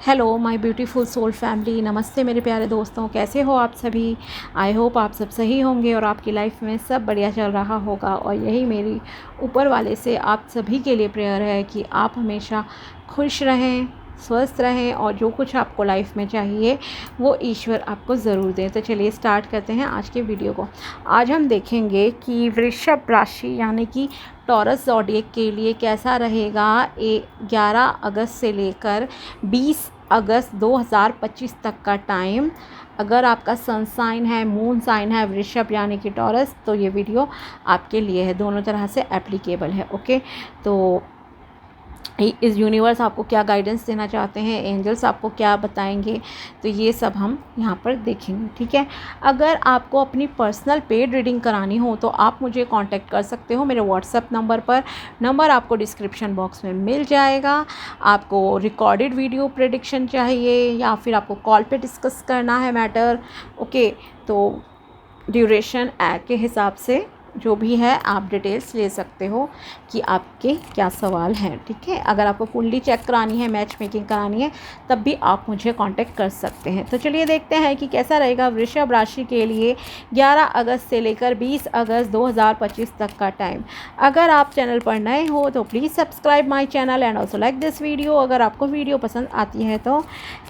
Hello my beautiful soul family, नमस्ते मेरे प्यारे दोस्तों। कैसे हो आप सभी? आई होप आप सब सही होंगे और आपकी लाइफ में सब बढ़िया चल रहा होगा। और यही मेरी ऊपर वाले से आप सभी के लिए प्रेयर है कि आप हमेशा खुश रहें, स्वस्थ रहें और जो कुछ आपको लाइफ में चाहिए वो ईश्वर आपको ज़रूर दें। तो चलिए स्टार्ट करते हैं आज के वीडियो को। आज हम देखेंगे कि वृषभ राशि यानी कि टॉरस ज़ोडिएक के लिए कैसा रहेगा 11 अगस्त से लेकर 20 अगस्त 2025 तक का टाइम। अगर आपका सन साइन है, मून साइन है वृषभ यानी कि टॉरस, तो ये वीडियो आपके लिए है, दोनों तरह से एप्लीकेबल है। ओके, तो इस यूनिवर्स आपको क्या गाइडेंस देना चाहते हैं, एंजल्स आपको क्या बताएंगे, तो ये सब हम यहाँ पर देखेंगे। ठीक है, अगर आपको अपनी पर्सनल पेड रीडिंग करानी हो तो आप मुझे कांटेक्ट कर सकते हो मेरे व्हाट्सएप नंबर पर। नंबर आपको डिस्क्रिप्शन बॉक्स में मिल जाएगा। आपको रिकॉर्डेड वीडियो प्रेडिक्शन चाहिए या फिर आपको कॉल पे डिस्कस करना है मैटर, ओके, तो ड्यूरेशन के हिसाब से जो भी है आप डिटेल्स ले सकते हो कि आपके क्या सवाल हैं। ठीक है, अगर आपको कुंडली चेक करानी है, मैच मेकिंग करानी है, तब भी आप मुझे कांटेक्ट कर सकते हैं। तो चलिए देखते हैं कि कैसा रहेगा वृषभ राशि के लिए 11 अगस्त से लेकर 20 अगस्त 2025 तक का टाइम। अगर आप चैनल पर नए हो तो please subscribe my channel and also like this video अगर आपको वीडियो पसंद आती है तो।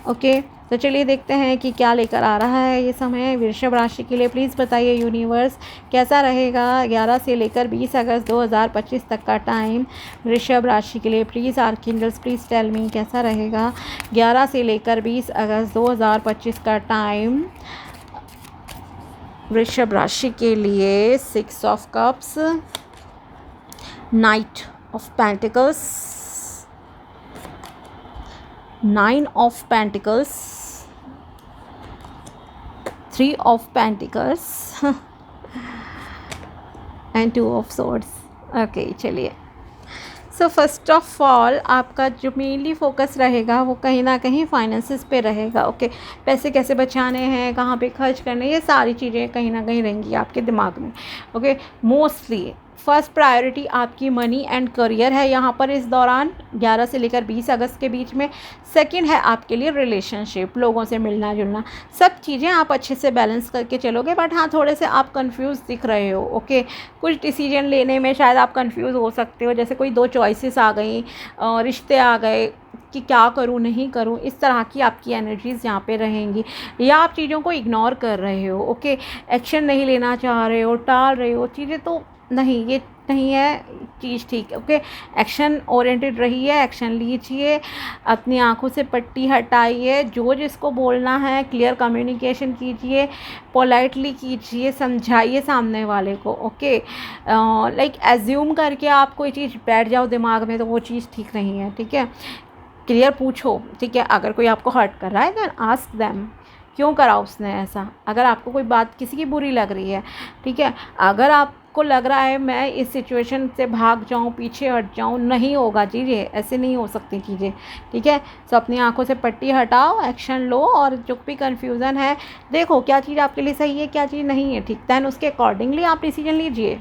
ओके, तो चलिए देखते हैं कि क्या लेकर आ रहा है ये समय वृषभ राशि के लिए। प्लीज़ बताइए यूनिवर्स कैसा रहेगा 11 से लेकर 20 अगस्त 2025 तक का टाइम वृषभ राशि के लिए। Please archangels please tell me कैसा रहेगा 11 से लेकर 20 अगस्त 2025 का टाइम वृषभ राशि के लिए। 6 of cups, knight of pentacles, 9 of pentacles, 3 of pentacles and 2 of swords. Okay, चलिए। सो फर्स्ट ऑफ ऑल आपका जो मेनली फोकस रहेगा वो कहीं ना कहीं फाइनेंसेस पे रहेगा। ओके, पैसे कैसे बचाने हैं, कहाँ पे खर्च करने, ये सारी चीज़ें कहीं ना कहीं रहेंगी आपके दिमाग में। ओके, मोस्टली फर्स्ट प्रायोरिटी आपकी मनी एंड करियर है यहाँ पर इस दौरान 11 से लेकर 20 अगस्त के बीच में। सेकंड है आपके लिए रिलेशनशिप, लोगों से मिलना जुलना, सब चीज़ें आप अच्छे से बैलेंस करके चलोगे। बट हाँ, थोड़े से आप कंफ्यूज दिख रहे हो। ओके, कुछ डिसीजन लेने में शायद आप कंफ्यूज हो सकते हो, जैसे कोई 2 चॉइसेस आ गई, रिश्ते आ गए कि क्या करूँ नहीं करूँ, इस तरह की आपकी एनर्जीज़ यहाँ पे रहेंगी। या आप चीज़ों को इग्नोर कर रहे हो। ओके, एक्शन नहीं लेना चाह रहे हो, टाल रहे हो चीज़ें, तो नहीं, ये नहीं है चीज़ ठीक। ओके, एक्शन ओरिएंटेड रहिए, एक्शन लीजिए, अपनी आंखों से पट्टी हटाइए, जो जिसको बोलना है क्लियर कम्युनिकेशन कीजिए, पोलाइटली कीजिए, समझाइए सामने वाले को। ओके, लाइक एज्यूम करके आप कोई चीज़ बैठ जाओ दिमाग में तो वो चीज़ ठीक नहीं है। ठीक है, क्लियर पूछो। ठीक है, अगर कोई आपको हर्ट कर रहा है देन आस्क देम क्यों करा उसने ऐसा। अगर आपको कोई बात किसी की बुरी लग रही है, ठीक है, अगर आपको लग रहा है मैं इस सिचुएशन से भाग जाऊं, पीछे हट जाऊं, नहीं होगा चीज़ें, ऐसे नहीं हो सकती चीज़ें। ठीक है, तो अपनी आंखों से पट्टी हटाओ, एक्शन लो और जो भी कन्फ्यूज़न है देखो क्या चीज़ आपके लिए सही है, क्या चीज़ नहीं है। ठीक, दैन उसके अकॉर्डिंगली आप डिसीजन लीजिए।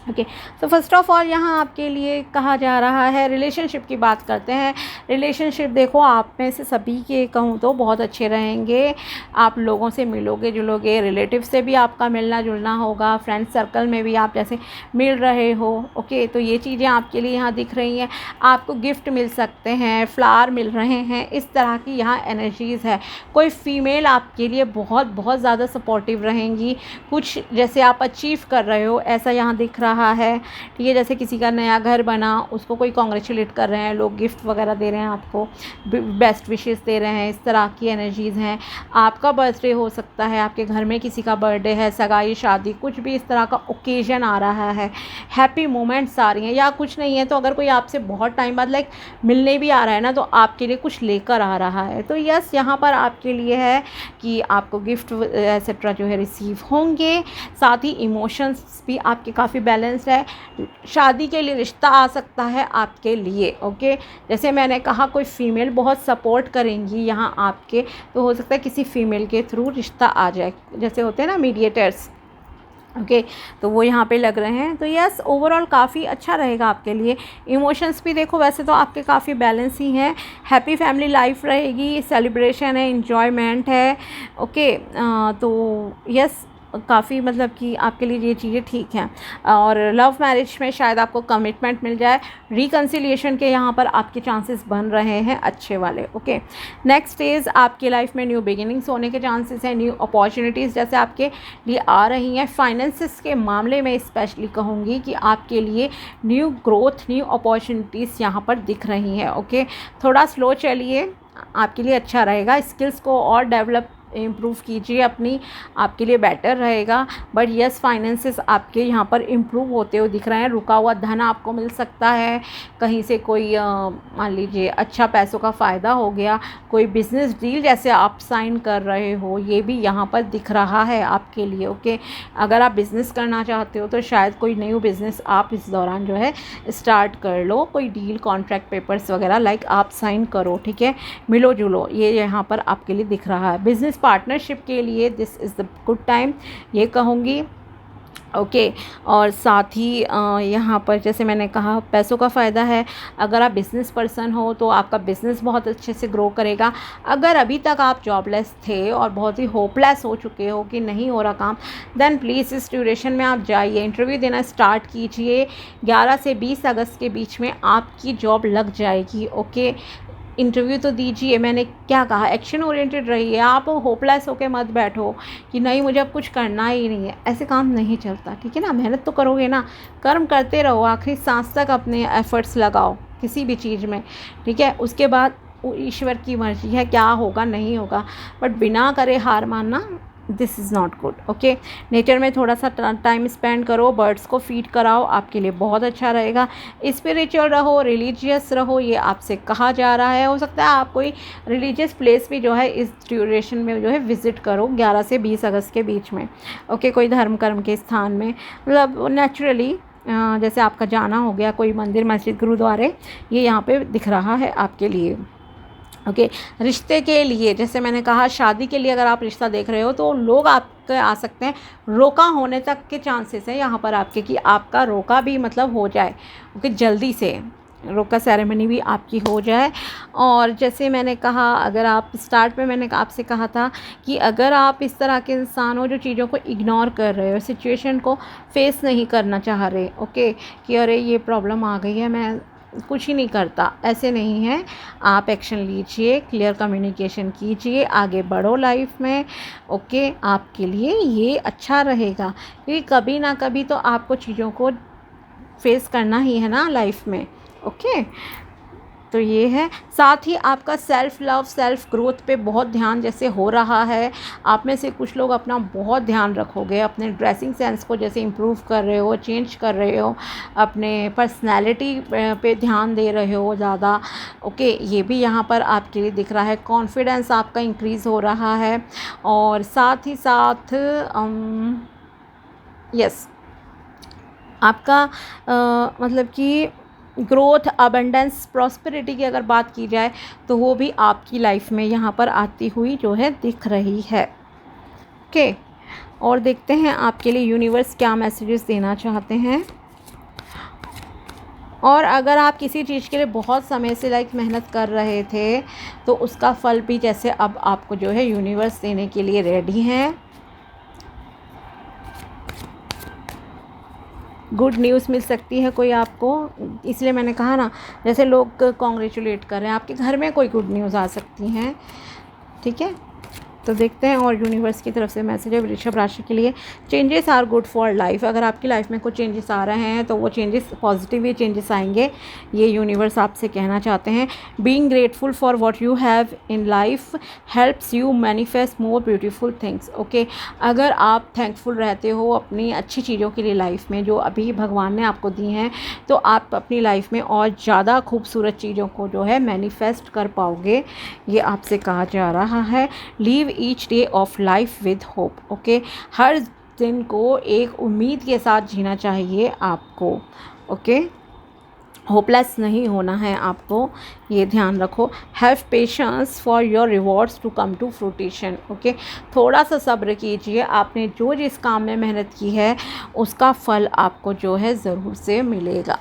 ओके, तो फर्स्ट ऑफ ऑल यहाँ आपके लिए कहा जा रहा है, रिलेशनशिप की बात करते हैं। रिलेशनशिप देखो आप में से सभी के कहूँ तो बहुत अच्छे रहेंगे। आप लोगों से मिलोगे जुलोगे, रिलेटिव से भी आपका मिलना जुलना होगा, फ्रेंड सर्कल में भी आप जैसे मिल रहे हो। ओके, तो ये चीज़ें आपके लिए यहाँ दिख रही हैं। आपको गिफ्ट मिल सकते हैं, फ्लावर मिल रहे हैं, इस तरह की यहाँ एनर्जीज़ है। कोई फीमेल आपके लिए बहुत बहुत ज़्यादा सपोर्टिव रहेंगी। कुछ जैसे आप अचीव कर रहे हो ऐसा यहाँ दिख रहा है। ठीक है, जैसे किसी का नया घर बना, उसको कोई कॉन्ग्रेचुलेट कर रहे हैं, लोग गिफ्ट वगैरह दे रहे हैं, आपको बेस्ट विशेस दे रहे हैं, इस तरह की एनर्जीज़ हैं। आपका बर्थडे हो सकता है, आपके घर में किसी का बर्थडे है, सगाई शादी, कुछ भी इस तरह का ओकेजन आ रहा है, हैप्पी मोमेंट्स आ रही हैं। या कुछ नहीं है तो अगर कोई आपसे बहुत टाइम बाद लाइक मिलने भी आ रहा है ना, तो आपके लिए कुछ लेकर आ रहा है। तो यस, यहाँ पर आपके लिए है कि आपको गिफ्ट एक्सेट्रा जो है रिसीव होंगे। साथ ही इमोशंस भी आपके काफ़ी बैलेंस्ड है। शादी के लिए रिश्ता आ सकता है आपके लिए। ओके, जैसे मैंने कहा कोई फीमेल बहुत सपोर्ट करेंगी यहाँ आपके, तो हो सकता है किसी फीमेल के थ्रू रिश्ता आ जाए, जैसे होते हैं ना मीडिएटर्स, ओके तो वो यहाँ पे लग रहे हैं। तो यस ओवरऑल काफ़ी अच्छा रहेगा आपके लिए। इमोशंस भी देखो वैसे तो आपके काफ़ी बैलेंस ही हैं। हैप्पी फैमिली लाइफ रहेगी, सेलिब्रेशन है, इन्जॉयमेंट है। ओके तो यस काफ़ी मतलब कि आपके लिए ये चीज़ें ठीक हैं। और लव मैरिज में शायद आपको कमिटमेंट मिल जाए, रिकन्सिलिएशन के यहाँ पर आपके चांसेस बन रहे हैं अच्छे वाले। ओके नेक्स्ट इज़ आपकी लाइफ में न्यू बिगिनिंग्स होने के चांसेस हैं, न्यू अपॉर्चुनिटीज़ जैसे आपके लिए आ रही हैं। फाइनेंसिस के मामले में स्पेशली कहूँगी कि आपके लिए न्यू ग्रोथ, न्यू अपॉर्चुनिटीज़ यहाँ पर दिख रही हैं। ओके थोड़ा स्लो चलिए, आपके लिए अच्छा रहेगा। स्किल्स को और डेवलप इम्प्रूव कीजिए अपनी, आपके लिए बेटर रहेगा। बट यस फाइनेंसेस आपके यहाँ पर इम्प्रूव होते हुए दिख रहे हैं। रुका हुआ धन आपको मिल सकता है, कहीं से कोई मान लीजिए अच्छा पैसों का फ़ायदा हो गया, कोई बिज़नेस डील जैसे आप साइन कर रहे हो, ये भी यहाँ पर दिख रहा है आपके लिए। ओके अगर आप बिज़नेस करना चाहते हो तो शायद कोई न्यू बिज़नेस आप इस दौरान जो है स्टार्ट कर लो, कोई डील कॉन्ट्रैक्ट पेपर्स वगैरह लाइक आप साइन करो। ठीक है मिलो जुलो, ये यहाँ पर आपके लिए दिख रहा है। बिज़नेस पार्टनरशिप के लिए this is the good time ये कहूँगी। ओके और साथ ही यहाँ पर जैसे मैंने कहा पैसों का फ़ायदा है। अगर आप बिज़नेस पर्सन हो तो आपका बिज़नेस बहुत अच्छे से ग्रो करेगा। अगर अभी तक आप जॉबलेस थे और बहुत ही होपलेस हो चुके हो कि नहीं हो रहा काम, देन प्लीज़ इस ड्यूरेशन में आप जाइए, इंटरव्यू देना स्टार्ट कीजिए। 11 से 20 अगस्त के बीच में आपकी जॉब लग जाएगी। ओके इंटरव्यू तो दीजिए, मैंने क्या कहा एक्शन ओरिएंटेड रहिए। आप होपलेस होके मत बैठो कि नहीं मुझे अब कुछ करना ही नहीं है, ऐसे काम नहीं चलता। ठीक है ना, मेहनत तो करोगे ना, कर्म करते रहो, आखिरी सांस तक अपने एफर्ट्स लगाओ किसी भी चीज़ में। ठीक है उसके बाद ईश्वर की मर्जी है क्या होगा नहीं होगा, बट बिना करे हार मानना this is not good. Okay nature में थोड़ा सा टाइम स्पेंड करो, बर्ड्स को फीड कराओ, आपके लिए बहुत अच्छा रहेगा। स्पिरिचुअल रहो, रिलीजियस रहो, ये आपसे कहा जा रहा है। हो सकता है आप कोई रिलीजियस प्लेस भी जो है इस ड्यूरेशन में जो है विज़िट करो 11 से 20 अगस्त के बीच में। ओके कोई धर्म कर्म के स्थान में, मतलब नेचुरली जैसे आपका जाना हो गया कोई मंदिर मस्जिद गुरुद्वारे, ये यहाँ पे दिख रहा है आपके लिए। ओके रिश्ते के लिए जैसे मैंने कहा शादी के लिए अगर आप रिश्ता देख रहे हो तो लोग आपके आ सकते हैं, रोका होने तक के चांसेस हैं यहाँ पर आपके कि आपका रोका भी मतलब हो जाए। ओके जल्दी से रोका सेरेमनी भी आपकी हो जाए। और जैसे मैंने कहा अगर आप स्टार्ट में मैंने आपसे कहा था कि अगर आप इस तरह के इंसान हो जो चीज़ों को इग्नोर कर रहे हो, सिचुएशन को फेस नहीं करना चाह रहे, ओके कि अरे ये प्रॉब्लम आ गई है मैं कुछ ही नहीं करता, ऐसे नहीं है। आप एक्शन लीजिए, क्लियर कम्युनिकेशन कीजिए, आगे बढ़ो लाइफ में। ओके आपके लिए ये अच्छा रहेगा क्योंकि कभी ना कभी तो आपको चीज़ों को फेस करना ही है ना लाइफ में। ओके तो ये है। साथ ही आपका सेल्फ़ लव सेल्फ़ ग्रोथ पे बहुत ध्यान जैसे हो रहा है। आप में से कुछ लोग अपना बहुत ध्यान रखोगे, अपने ड्रेसिंग सेंस को जैसे इम्प्रूव कर रहे हो, चेंज कर रहे हो, अपने पर्सनैलिटी पे ध्यान दे रहे हो ज़्यादा। ओके ये भी यहाँ पर आपके लिए दिख रहा है। कॉन्फिडेंस आपका इंक्रीज़ हो रहा है। और साथ ही साथ यस आपका मतलब कि ग्रोथ अबंडेंस प्रॉस्पेरिटी की अगर बात की जाए तो वो भी आपकी लाइफ में यहाँ पर आती हुई जो है दिख रही है। ओके और देखते हैं आपके लिए यूनिवर्स क्या मैसेजेस देना चाहते हैं। और अगर आप किसी चीज़ के लिए बहुत समय से मेहनत कर रहे थे तो उसका फल भी जैसे अब आपको जो है यूनिवर्स देने के लिए रेडी हैं। गुड न्यूज़ मिल सकती है कोई आपको, इसलिए मैंने कहा ना जैसे लोग कॉन्ग्रेचुलेट कर रहे हैं, आपके घर में कोई गुड न्यूज़ आ सकती हैं। ठीक है तो देखते हैं और यूनिवर्स की तरफ से मैसेज है वृषभ राशि के लिए। Changes are good for life. अगर आपकी लाइफ में कुछ चेंजेस आ रहे हैं तो वो चेंजेस पॉजिटिव ही चेंजेस आएंगे, ये यूनिवर्स आपसे कहना चाहते हैं। Being grateful for what you have in life helps you manifest more beautiful things. Okay अगर आप थैंकफुल रहते हो अपनी अच्छी चीज़ों के लिए लाइफ में जो अभी भगवान ने आपको दी हैं, तो आप अपनी लाइफ में और ज़्यादा खूबसूरत चीज़ों को जो है मैनिफेस्ट कर पाओगे, ये आपसे कहा जा रहा है। Live each day of life with hope. Okay हर दिन को एक उम्मीद के साथ जीना चाहिए आपको। ओके होपलेस नहीं होना है आपको, ये ध्यान रखो। Have patience for your rewards to come to fruition. Okay, थोड़ा सा सब्र कीजिए, आपने जो जिस काम में मेहनत की है उसका फल आपको जो है ज़रूर से मिलेगा।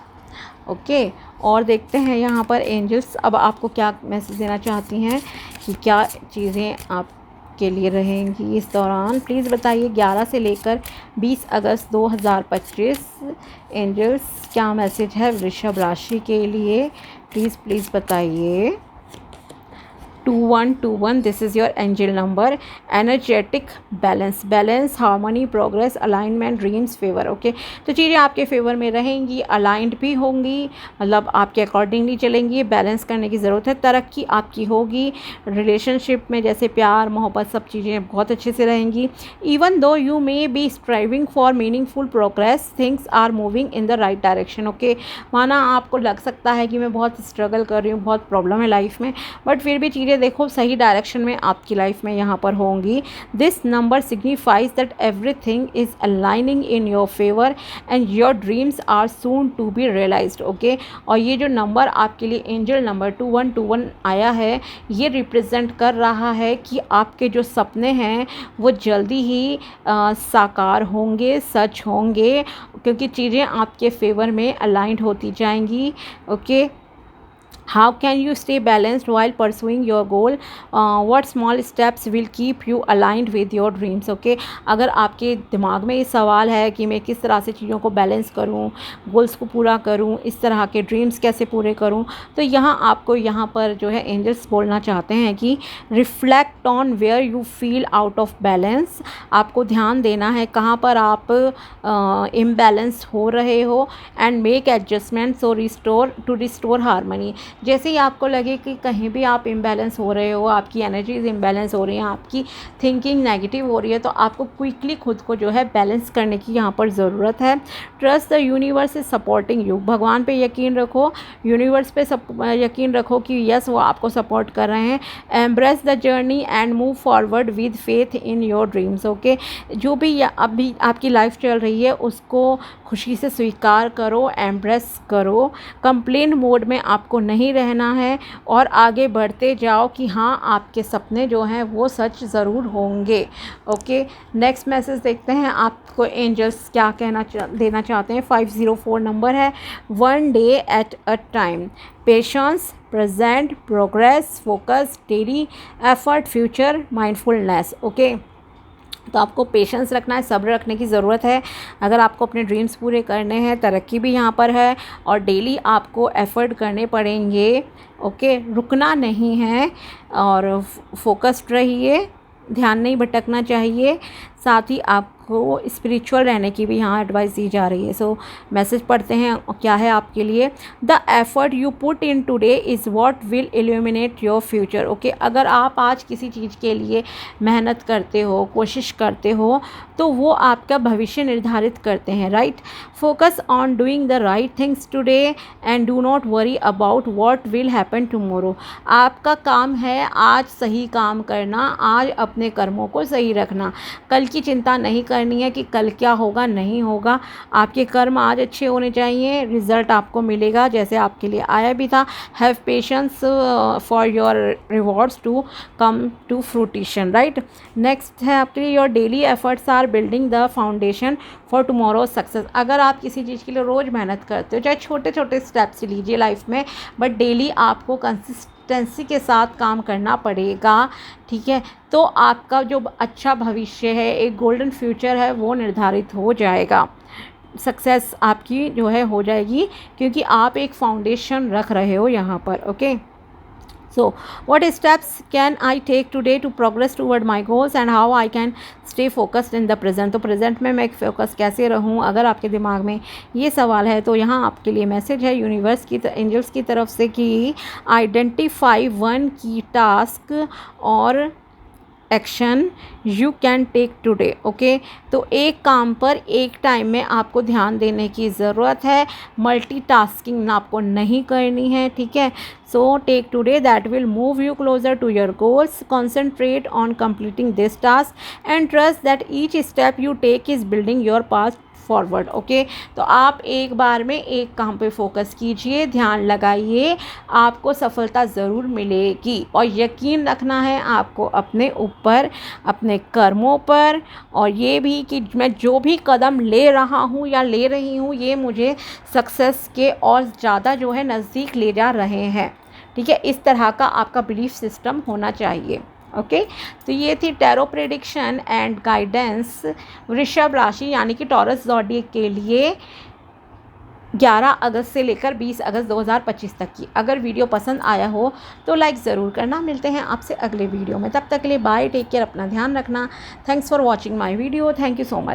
ओके, और देखते हैं यहाँ पर एंजल्स अब आपको क्या मैसेज देना चाहती हैं कि क्या चीज़ें आपके लिए रहेंगी इस दौरान। प्लीज़ बताइए 11 से लेकर 20 अगस्त 2025 एंजल्स क्या मैसेज है वृषभ राशि के लिए, प्लीज़ बताइए। 2121 this is your angel number. Energetic balance harmony progress alignment dreams favour. Okay, तो चीज़ें आपके फेवर में रहेंगी, अलाइंड भी होंगी, मतलब आपके अकॉर्डिंगली चलेंगी। बैलेंस करने की ज़रूरत है, तरक्की आपकी होगी रिलेशनशिप में, जैसे प्यार मोहब्बत सब चीज़ें बहुत अच्छे से रहेंगी। Even though you may be striving for meaningful progress things are moving in the right direction. Okay, माना आपको लग सकता है कि मैं बहुत स्ट्रगल कर रही हूँ, बहुत प्रॉब्लम है लाइफ में, बट फिर भी चीज़ें देखो सही डायरेक्शन में आपकी लाइफ में यहाँ पर होंगी। This number signifies that everything is aligning in your favour and your dreams are soon to be realised. Okay, और ये जो नंबर आपके लिए एंजल नंबर 2121 आया है, ये रिप्रेजेंट कर रहा है कि आपके जो सपने हैं वो जल्दी ही साकार होंगे, सच होंगे, क्योंकि चीज़ें आपके फेवर में अलाइंड होती जाएंगी। Okay, how can you stay balanced while pursuing your goal, what small steps will keep you aligned with your dreams। okay, अगर आपके दिमाग में ये सवाल है कि मैं किस तरह से चीज़ों को बैलेंस करूं, गोल्स को पूरा करूं, इस तरह के ड्रीम्स कैसे पूरे करूं, तो यहाँ आपको यहाँ पर जो है एंजल्स बोलना चाहते हैं कि reflect on where you feel out of balance. आपको ध्यान देना है कहाँ पर आप इम्बैलेंस हो रहे हो, एंड मेक एडजस्टमेंट्स और रिस्टोर हारमनी। जैसे ही आपको लगे कि कहीं भी आप इम्बैलेंस हो रहे हो, आपकी एनर्जीज इम्बैलेंस हो रही हैं, आपकी थिंकिंग नेगेटिव हो रही है, तो आपको क्विकली खुद को जो है बैलेंस करने की यहाँ पर ज़रूरत है। Trust the universe is supporting you. भगवान पे यकीन रखो, यूनिवर्स पे यकीन रखो कि यस वो आपको सपोर्ट कर रहे हैं। Embrace the journey and move forward with faith in your dreams. Okay, जो भी अभी आपकी लाइफ चल रही है उसको खुशी से स्वीकार करो, एम्ब्रेस करो। कंप्लेन मोड में आपको नहीं रहना है और आगे बढ़ते जाओ कि हाँ आपके सपने जो हैं वो सच ज़रूर होंगे। ओके, नेक्स्ट मैसेज देखते हैं आपको एंजल्स क्या देना चाहते हैं। 504 नंबर है। One day at a time, patience, present, progress, focus, daily effort, future, mindfulness. Okay, तो आपको पेशेंस रखना है, सब्र रखने की ज़रूरत है अगर आपको अपने ड्रीम्स पूरे करने हैं। तरक्की भी यहाँ पर है और डेली आपको एफ़र्ट करने पड़ेंगे। ओके, रुकना नहीं है और फोकस्ड रहिए, ध्यान नहीं भटकना चाहिए। साथ ही आपको स्पिरिचुअल रहने की भी यहाँ एडवाइस दी जा रही है। सो मैसेज पढ़ते हैं क्या है आपके लिए। The effort you put in today is what will illuminate your future. Okay, अगर आप आज किसी चीज़ के लिए मेहनत करते हो, कोशिश करते हो, तो वो आपका भविष्य निर्धारित करते हैं। Right, focus on doing the right things today and do not worry about what will happen tomorrow. आपका काम है आज सही काम करना, आज अपने कर्मों को सही रखना। कल की चिंता नहीं करनी है कि कल क्या होगा, नहीं होगा। आपके कर्म आज अच्छे होने चाहिए, रिजल्ट आपको मिलेगा जैसे आपके लिए आया भी था। Have patience for your rewards to come to fruition. Right, next है आपके लिए your daily efforts are building the foundation for tomorrow success. अगर आप किसी चीज़ के लिए रोज़ मेहनत करते हो, चाहे छोटे छोटे स्टेप्स लीजिए लाइफ में, बट डेली आपको कंसिस्टेंसी के साथ काम करना पड़ेगा। ठीक है, तो आपका जो अच्छा भविष्य है, एक गोल्डन फ्यूचर है, वो निर्धारित हो जाएगा। सक्सेस आपकी जो है हो जाएगी क्योंकि आप एक फाउंडेशन रख रहे हो यहाँ पर। Okay, so what steps can I take today to progress toward my goals and how I can stay focused in the present। तो प्रेजेंट में मैं एक फोकस कैसे रहूँ, अगर आपके दिमाग में ये सवाल है तो यहाँ आपके लिए मैसेज है यूनिवर्स की एंजल्स की तरफ से कि आइडेंटिफाई वन की टास्क और action you can take today. Okay, तो एक काम पर एक टाइम में आपको ध्यान देने की ज़रूरत है, मल्टीटास्किंग आपको नहीं करनी है। ठीक है, so take today that will move you closer to your goals. Concentrate on completing this task and trust that each step you take is building your path forward. Okay, तो आप एक बार में एक काम पे फोकस कीजिए, ध्यान लगाइए, आपको सफलता ज़रूर मिलेगी। और यकीन रखना है आपको अपने ऊपर, अपने कर्मों पर, और ये भी कि मैं जो भी कदम ले रहा हूँ या ले रही हूँ ये मुझे सक्सेस के और ज़्यादा जो है नज़दीक ले जा रहे हैं। ठीक है, इस तरह का आपका बिलीफ सिस्टम होना चाहिए। ओके, तो ये थी टैरो प्रेडिक्शन एंड गाइडेंस वृषभ राशि यानी कि टॉरस ज़ोडिएक के लिए 11 अगस्त से लेकर 20 अगस्त 2025 तक की। अगर वीडियो पसंद आया हो तो लाइक ज़रूर करना। मिलते हैं आपसे अगले वीडियो में, तब तक के लिए बाय, टेक केयर, अपना ध्यान रखना। Thanks for watching my video, thank you so much.